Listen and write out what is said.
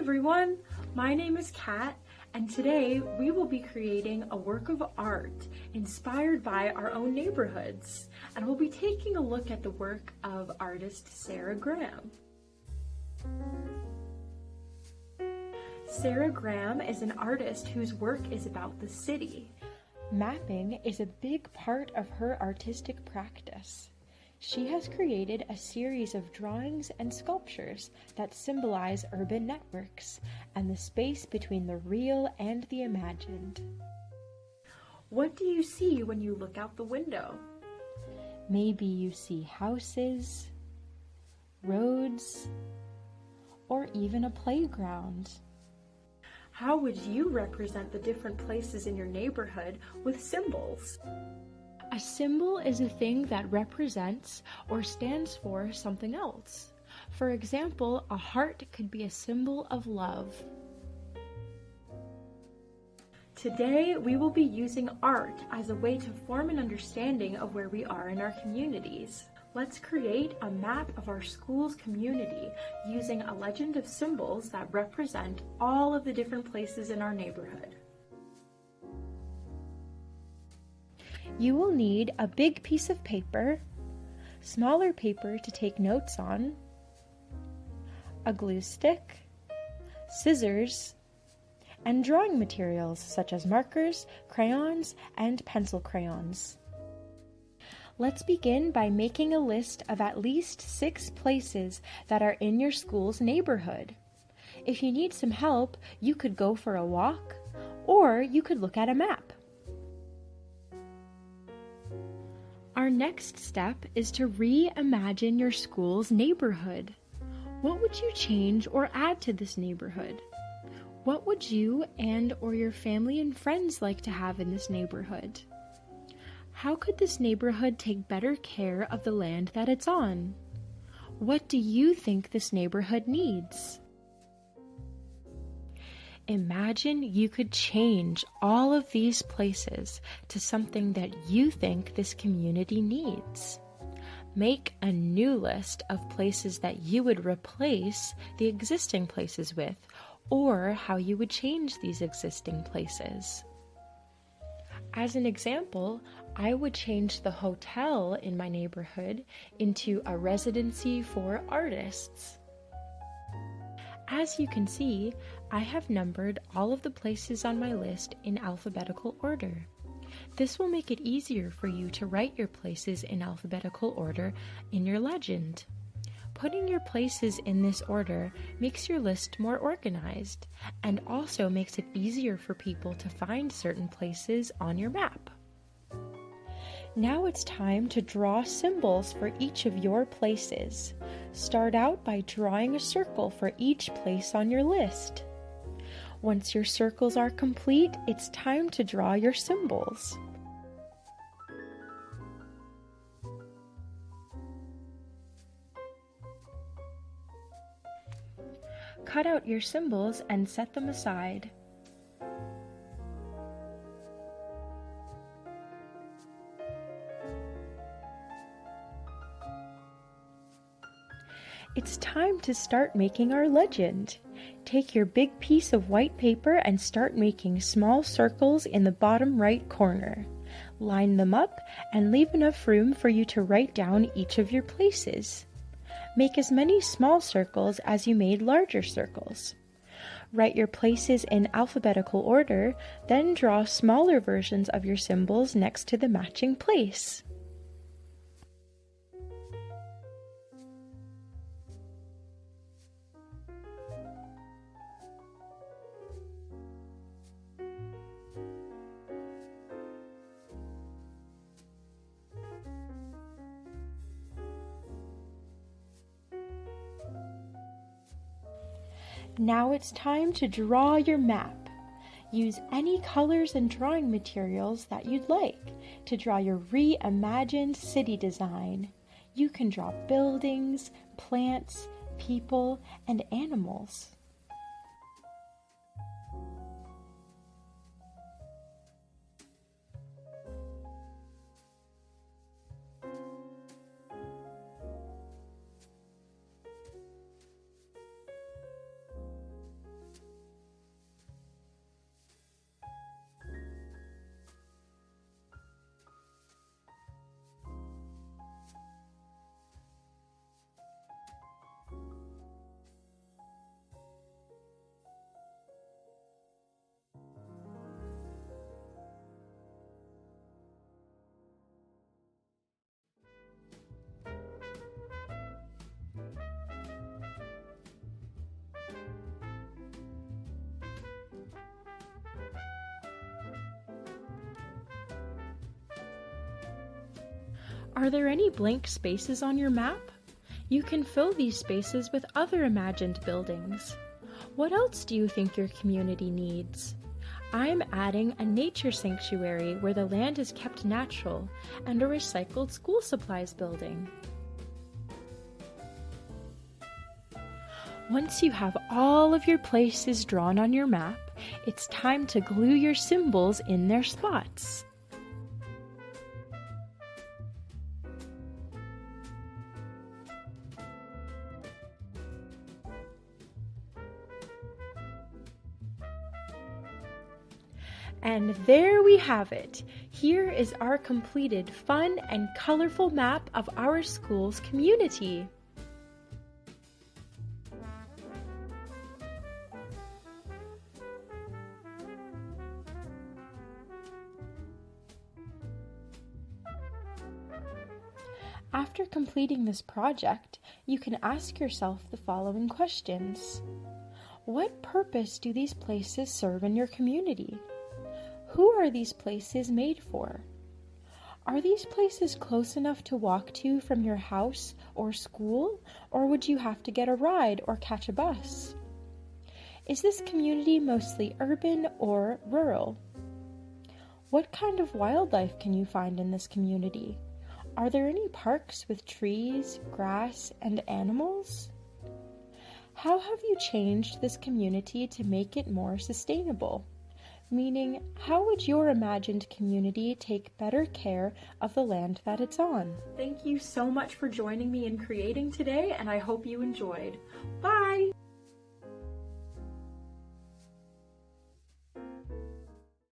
everyone, my name is Kat, and today we will be creating a work of art inspired by our own neighborhoods, and we'll be taking a look at the work of artist Sarah Graham. Sarah Graham is an artist whose work is about the city. Mapping is a big part of her artistic practice. She has created a series of drawings and sculptures that symbolize urban networks and the space between the real and the imagined. What do you see when you look out the window? Maybe you see houses, roads, or even a playground. How would you represent the different places in your neighborhood with symbols? A symbol is a thing that represents or stands for something else. For example, a heart could be a symbol of love. Today, we will be using art as a way to form an understanding of where we are in our communities. Let's create a map of our school's community using a legend of symbols that represent all of the different places in our neighborhood. You will need a big piece of paper, smaller paper to take notes on, a glue stick, scissors, and drawing materials such as markers, crayons, and pencil crayons. Let's begin by making a list of at least 6 places that are in your school's neighborhood. If you need some help, you could go for a walk, or you could look at a map. Our next step is to reimagine your school's neighborhood. What would you change or add to this neighborhood? What would you and/or your family and friends like to have in this neighborhood? How could this neighborhood take better care of the land that it's on? What do you think this neighborhood needs? Imagine you could change all of these places to something that you think this community needs. Make a new list of places that you would replace the existing places with, or how you would change these existing places. As an example, I would change the hotel in my neighborhood into a residency for artists. As you can see, I have numbered all of the places on my list in alphabetical order. This will make it easier for you to write your places in alphabetical order in your legend. Putting your places in this order makes your list more organized and also makes it easier for people to find certain places on your map. Now it's time to draw symbols for each of your places. Start out by drawing a circle for each place on your list. Once your circles are complete, it's time to draw your symbols. Cut out your symbols and set them aside. It's time to start making our legend. Take your big piece of white paper and start making small circles in the bottom right corner. Line them up and leave enough room for you to write down each of your places. Make as many small circles as you made larger circles. Write your places in alphabetical order, then draw smaller versions of your symbols next to the matching place. Now it's time to draw your map. Use any colors and drawing materials that you'd like to draw your reimagined city design. You can draw buildings, plants, people, and animals. Are there any blank spaces on your map? You can fill these spaces with other imagined buildings. What else do you think your community needs? I'm adding a nature sanctuary where the land is kept natural and a recycled school supplies building. Once you have all of your places drawn on your map, it's time to glue your symbols in their spots. And there we have it. Here is our completed fun and colorful map of our school's community. After completing this project, you can ask yourself the following questions. What purpose do these places serve in your community? Who are these places made for? Are these places close enough to walk to from your house or school, or would you have to get a ride or catch a bus? Is this community mostly urban or rural? What kind of wildlife can you find in this community? Are there any parks with trees, grass, and animals? How have you changed this community to make it more sustainable? Meaning, how would your imagined community take better care of the land that it's on? Thank you so much for joining me in creating today, and I hope you enjoyed. Bye!